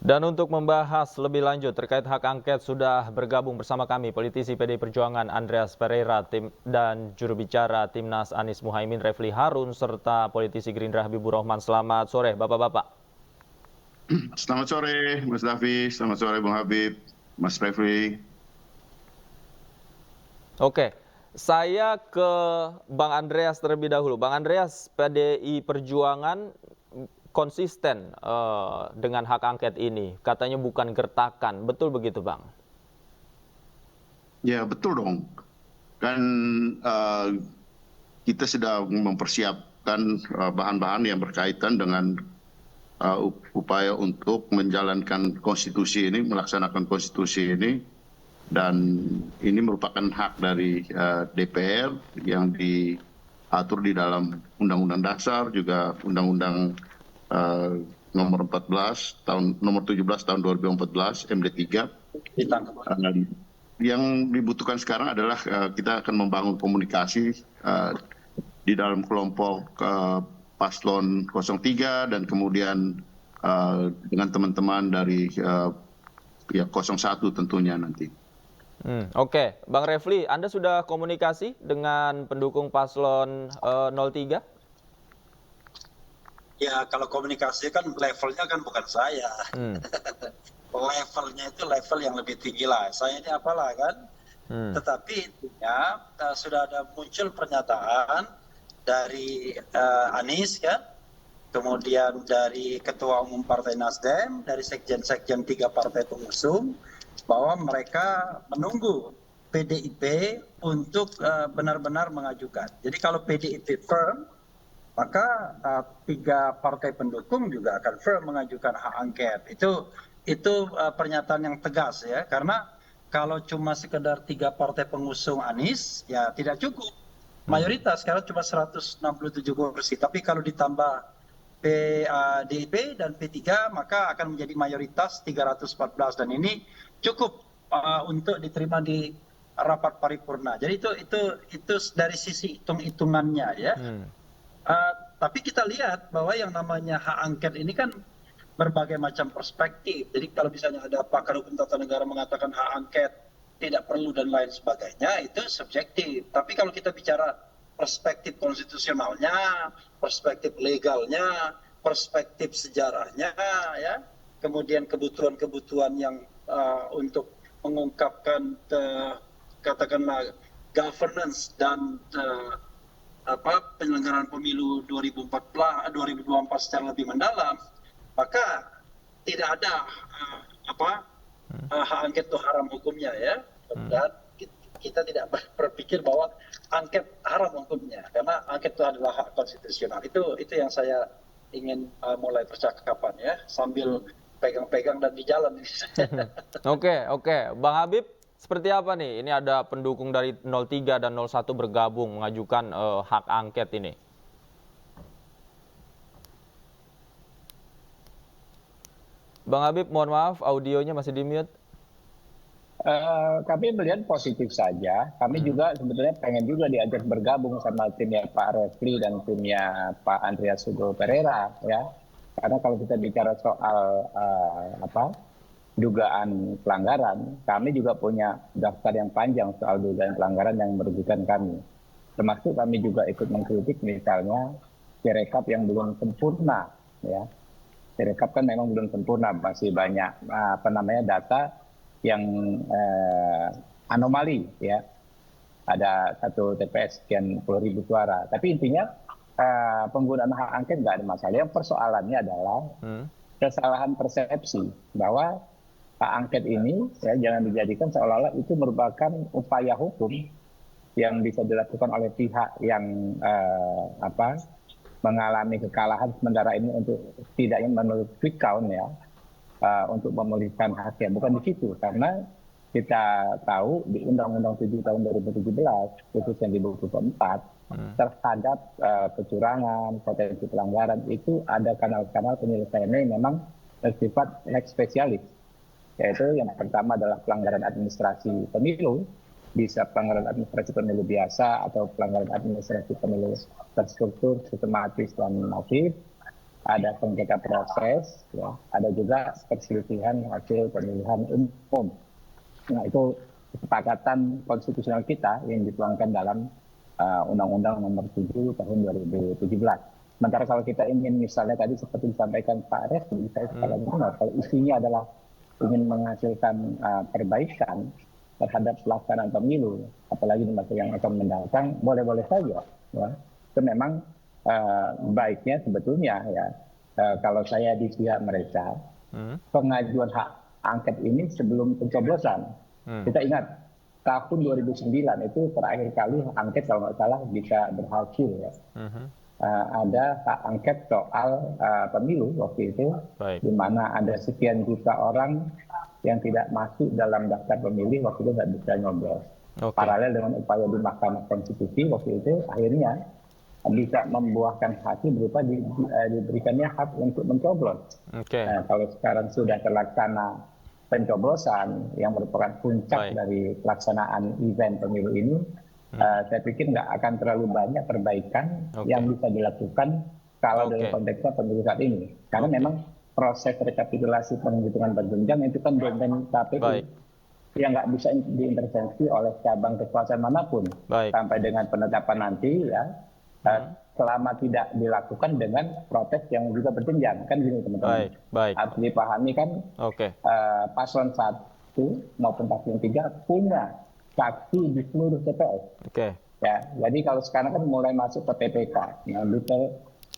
Dan untuk membahas lebih lanjut terkait hak angket sudah bergabung bersama kami politisi PDI Perjuangan Andreas Pereira dan juru bicara Timnas Anies Muhaimin Refli Harun serta politisi Gerindra Habibur Rahman. Selamat sore Bapak-bapak. Selamat sore Mas Davi, selamat sore Bung Habib, Mas Refli. Oke, saya ke Bang Andreas terlebih dahulu. Bang Andreas, PDI Perjuangan konsisten dengan hak angket ini. Katanya bukan gertakan. Betul begitu, Bang? Ya betul dong. Kan kita sedang mempersiapkan bahan-bahan yang berkaitan dengan upaya untuk menjalankan konstitusi ini, melaksanakan konstitusi ini. Dan ini merupakan hak dari DPR yang diatur di dalam Undang-Undang Dasar, juga Undang-Undang nomor 17 tahun 2014 MD3. Yang dibutuhkan sekarang adalah kita akan membangun komunikasi di dalam kelompok paslon 03 dan kemudian dengan teman-teman dari 01 tentunya nanti. Oke, Bang Refli, Anda sudah komunikasi dengan pendukung paslon 03? Ya, kalau komunikasi kan levelnya kan bukan saya. Levelnya itu level yang lebih tinggi lah. Saya ini apalah kan. Tetapi intinya sudah ada muncul pernyataan dari Anies kan, kemudian dari Ketua Umum Partai Nasdem, dari sekjen-sekjen 3 partai pengusung, bahwa mereka menunggu PDIP untuk benar-benar mengajukan. Jadi kalau PDIP firm, maka 3 partai pendukung juga akan firm mengajukan hak angket. Itu pernyataan yang tegas ya, karena kalau cuma sekedar 3 partai pengusung Anies, ya tidak cukup. Mayoritas sekarang cuma 167 kursi, tapi kalau ditambah PDIP dan P3 maka akan menjadi mayoritas 314 dan ini cukup untuk diterima di rapat paripurna. Jadi itu dari sisi hitung-hitungannya ya. Tapi kita lihat bahwa yang namanya hak angket ini kan berbagai macam perspektif. Jadi kalau misalnya ada pakar hukum tata negara mengatakan hak angket tidak perlu dan lain sebagainya, itu subjektif. Tapi kalau kita bicara perspektif konstitusionalnya, perspektif legalnya, perspektif sejarahnya, ya, kemudian kebutuhan-kebutuhan yang untuk mengungkapkan katakanlah governance dan penyelenggaraan pemilu 2024 secara lebih mendalam, maka tidak ada hak angket itu haram hukumnya ya. Dan kita tidak berpikir bahwa angket haram hukumnya, karena angket itu adalah hak konstitusional. Itu yang saya ingin mulai percakapan ya, sambil pegang-pegang dan di jalan. Oke. Bang Habib, seperti apa nih? Ini ada pendukung dari 03 dan 01 bergabung mengajukan hak angket ini. Bang Habib, mohon maaf, audionya masih di-mute. Kami melihat positif saja. Kami juga sebetulnya pengen juga diajak bergabung sama timnya Pak Refli dan timnya Pak Andreas Pereira ya. Karena kalau kita bicara soal dugaan pelanggaran, kami juga punya daftar yang panjang soal dugaan pelanggaran yang merugikan kami. Termasuk kami juga ikut mengkritik misalnya Sirekap yang belum sempurna ya. Sirekap kan memang belum sempurna, masih banyak data yang anomali ya, ada satu TPS sekian 10.000 suara. Tapi intinya penggunaan hak angket nggak ada masalah. Yang persoalannya adalah kesalahan persepsi bahwa hak angket ini ya jangan dijadikan seolah-olah itu merupakan upaya hukum yang bisa dilakukan oleh pihak yang mengalami kekalahan sementara ini untuk tidaknya menurut quick count ya. Untuk memulihkan haknya, bukan di situ, karena kita tahu di Undang-Undang 7 tahun 2017 khususnya di buku keempat terhadap kecurangan, potensi pelanggaran itu ada kanal-kanal penyelesaiannya yang memang bersifat lex spesialis, yaitu yang pertama adalah pelanggaran administrasi pemilu, bisa pelanggaran administrasi pemilu biasa atau pelanggaran administrasi pemilu terstruktur, sistematis dan masif. ada sengketa proses, ya, ada juga perselisihan hasil pemilihan umum. Nah, itu kesepakatan konstitusional kita yang dituangkan dalam Undang-Undang Nomor 7 Tahun 2017. Sementara kalau kita ingin misalnya tadi seperti disampaikan Pak Refli, saya sekalian benar, kalau isinya adalah ingin menghasilkan perbaikan terhadap pelaksanaan pemilu, apalagi di masa yang akan mendatang, boleh-boleh saja. Ya. Itu memang baiknya sebetulnya ya, kalau saya di pihak mereka, pengajuan hak angket ini sebelum pencoblosan. Kita ingat, tahun 2009 itu terakhir kali hak angket kalau nggak salah bisa berhasil. Ya. Ada hak angket soal pemilu waktu itu, di mana ada sekian juta orang yang tidak masuk dalam daftar pemilih waktu itu nggak bisa nyoblos. Paralel dengan upaya di Mahkamah Konstitusi waktu itu, akhirnya bisa membuahkan hasil berupa diberikannya hak untuk mencoblos. Nah, kalau sekarang sudah terlaksana pencoblosan yang merupakan puncak dari pelaksanaan event pemilu ini, saya pikir nggak akan terlalu banyak perbaikan yang bisa dilakukan kalau dalam konteksnya pemilu saat ini. Karena memang proses rekapitulasi penghitungan berjenjang itu kan domain KPU yang nggak bisa diintervensi oleh cabang kekuasaan manapun sampai dengan penetapan nanti ya. Selama tidak dilakukan dengan protes yang juga berjenjang, kan gini teman-teman. Harus dipahami kan, paslon 1 maupun paslon 3 punya saksi di seluruh TPS. Ya, jadi kalau sekarang kan mulai masuk ke TPK. Nah,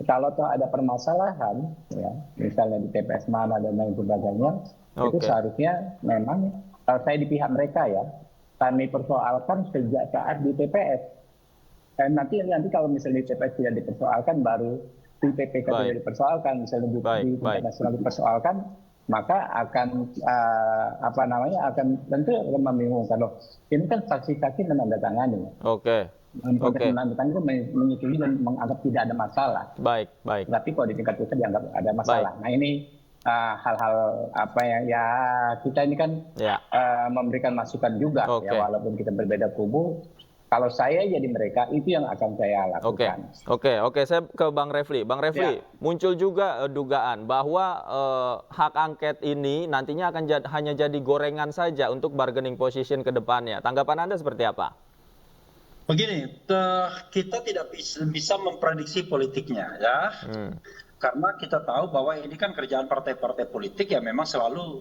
kalau ada permasalahan, ya, misalnya di TPS mana dan lain sebagainya, itu seharusnya memang kalau saya di pihak mereka ya, kami persoalkan sejak saat di TPS. Nanti kalau misalnya di TPS tidak dipersoalkan, baru di PPK tidak dipersoalkan, misalnya di tingkat nasional dipersoalkan, maka akan akan tentu membingungkan loh. Ini kan saksi-saksi menandatangani. Menandatangani itu menyetujui dan menganggap tidak ada masalah. Tapi kalau di tingkat pusat dianggap ada masalah. Nah ini hal-hal ya kita ini kan memberikan masukan juga ya, walaupun kita berbeda kubu. Kalau saya jadi mereka, itu yang akan saya lakukan. Saya ke Bang Refli. Bang Refli, muncul juga dugaan bahwa hak angket ini nantinya akan hanya jadi gorengan saja untuk bargaining position ke depannya. Tanggapan Anda seperti apa? Begini, kita tidak bisa memprediksi politiknya ya. Karena kita tahu bahwa ini kan kerjaan partai-partai politik yang memang selalu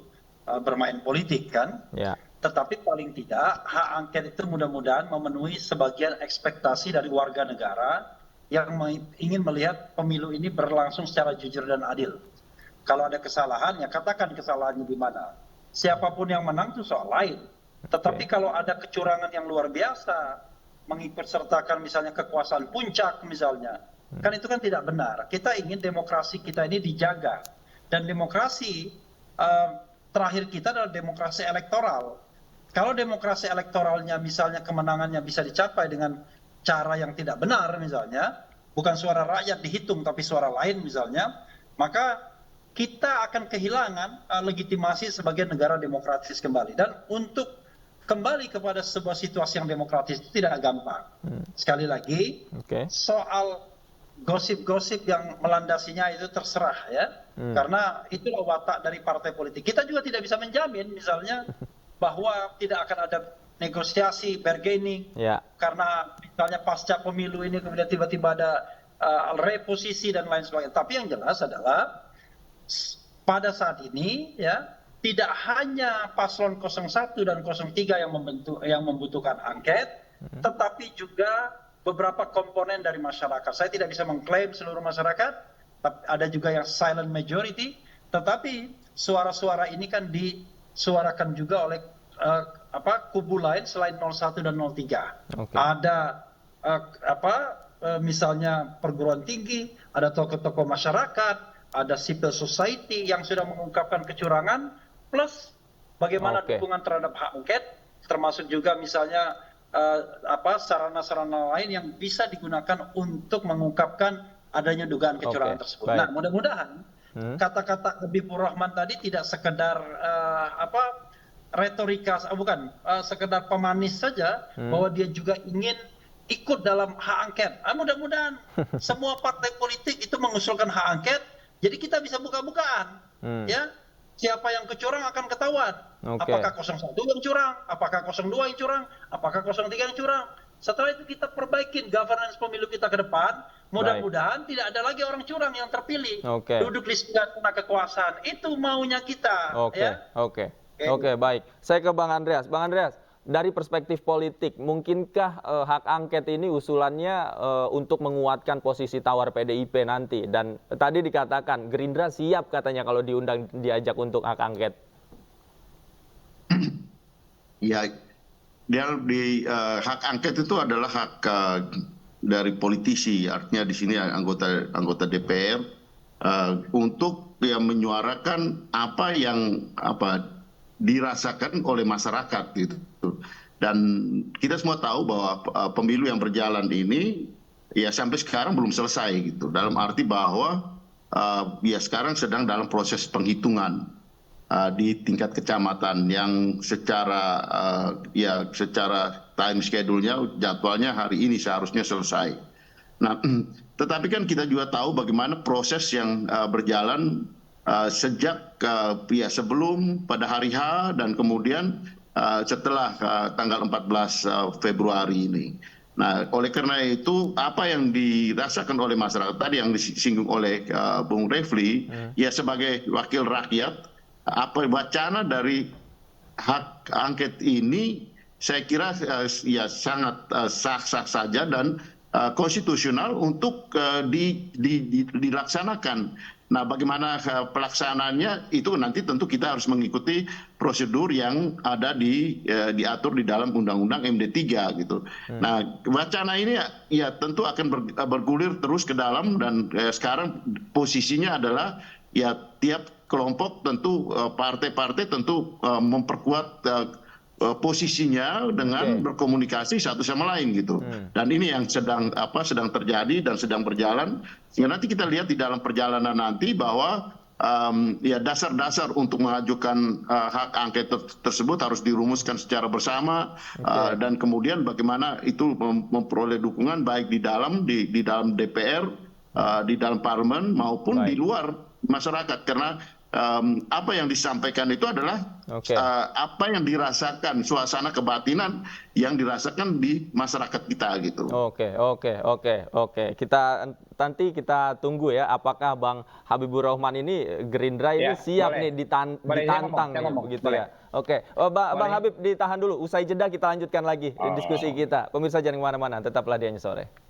bermain politik kan. Tetapi paling tidak hak angket itu mudah-mudahan memenuhi sebagian ekspektasi dari warga negara yang ingin melihat pemilu ini berlangsung secara jujur dan adil. Kalau ada kesalahan, ya katakan kesalahannya di mana. Siapapun yang menang itu soal lain. Tetapi kalau ada kecurangan yang luar biasa, mengikutsertakan misalnya kekuasaan puncak misalnya, kan itu kan tidak benar. Kita ingin demokrasi kita ini dijaga. Dan demokrasi terakhir kita adalah demokrasi elektoral. Kalau demokrasi elektoralnya misalnya kemenangannya bisa dicapai dengan cara yang tidak benar misalnya, bukan suara rakyat dihitung tapi suara lain misalnya, maka kita akan kehilangan legitimasi sebagai negara demokratis kembali. Dan untuk kembali kepada sebuah situasi yang demokratis itu tidak gampang. Sekali lagi, soal gosip-gosip yang melandasinya itu terserah ya, karena itulah watak dari partai politik. Kita juga tidak bisa menjamin misalnya bahwa tidak akan ada negosiasi, bargaining, karena misalnya pasca pemilu ini kemudian tiba-tiba ada reposisi dan lain sebagainya. Tapi yang jelas adalah pada saat ini ya tidak hanya paslon 01 dan 03 yang membutuhkan angket, tetapi juga beberapa komponen dari masyarakat. Saya tidak bisa mengklaim seluruh masyarakat, ada juga yang silent majority, tetapi suara-suara ini kan disuarakan juga oleh kubu lain selain 01 dan 03. Ada misalnya perguruan tinggi, ada tokoh-tokoh masyarakat, ada civil society yang sudah mengungkapkan kecurangan, plus bagaimana dukungan terhadap hak angket, termasuk juga misalnya sarana-sarana lain yang bisa digunakan untuk mengungkapkan adanya dugaan kecurangan tersebut. Nah, mudah-mudahan kata-kata Habibur Rahman tadi tidak sekedar retorika, bukan sekedar pemanis saja, bahwa dia juga ingin ikut dalam hak angket. Mudah-mudahan semua partai politik itu mengusulkan hak angket Jadi kita bisa buka-bukaan, ya. Siapa yang kecurang akan ketahuan. Oke. Apakah 01 yang curang, apakah 02 yang curang, apakah 03 yang curang. Setelah itu kita perbaikin governance pemilu kita ke depan. Mudah-mudahan tidak ada lagi orang curang yang terpilih. Oke. Duduk di singgasana kekuasaan. Itu maunya kita. Oke, Ya? oke, baik. Saya ke Bang Andreas. Bang Andreas, dari perspektif politik, mungkinkah hak angket ini usulannya untuk menguatkan posisi tawar PDIP nanti? Dan tadi dikatakan Gerindra siap katanya kalau diajak untuk hak angket. Ya, hak angket itu adalah hak dari politisi, artinya di sini anggota DPR untuk menyuarakan apa yang dirasakan oleh masyarakat gitu. Dan kita semua tahu bahwa pemilu yang berjalan ini ya sampai sekarang belum selesai gitu. Dalam arti bahwa sekarang sedang dalam proses penghitungan di tingkat kecamatan yang secara time schedule-nya, jadwalnya hari ini seharusnya selesai. Nah, tetapi kan kita juga tahu bagaimana proses yang berjalan sejak sebelum pada hari H dan kemudian setelah tanggal 14 Februari ini. Nah, oleh karena itu apa yang dirasakan oleh masyarakat tadi yang disinggung oleh Bung Refli, ya sebagai wakil rakyat, apa wacana dari hak angket ini saya kira sangat sah-sah saja dan konstitusional untuk dilaksanakan. Nah, bagaimana pelaksanaannya itu nanti tentu kita harus mengikuti prosedur yang ada diatur di dalam Undang-Undang MD3 gitu. Nah, wacana ini ya tentu akan bergulir terus ke dalam dan sekarang posisinya adalah ya tiap kelompok tentu partai-partai tentu memperkuat posisinya dengan berkomunikasi satu sama lain gitu. Dan ini yang sedang terjadi dan sedang berjalan. Sehingga nanti kita lihat di dalam perjalanan nanti bahwa dasar-dasar untuk mengajukan hak angket tersebut harus dirumuskan secara bersama dan kemudian bagaimana itu memperoleh dukungan baik di dalam DPR, di dalam parlemen maupun di luar masyarakat karena apa yang disampaikan itu adalah apa yang dirasakan, suasana kebatinan yang dirasakan di masyarakat kita gitu. Oke. Nanti kita tunggu ya apakah Bang Habibur Rahman ini Gerindra ini siap nih ditantang begitu ya. Oke. Bang Habib ditahan dulu. Usai jeda kita lanjutkan lagi diskusi kita. Pemirsa jangan kemana-mana, tetaplah di Hanya Sore.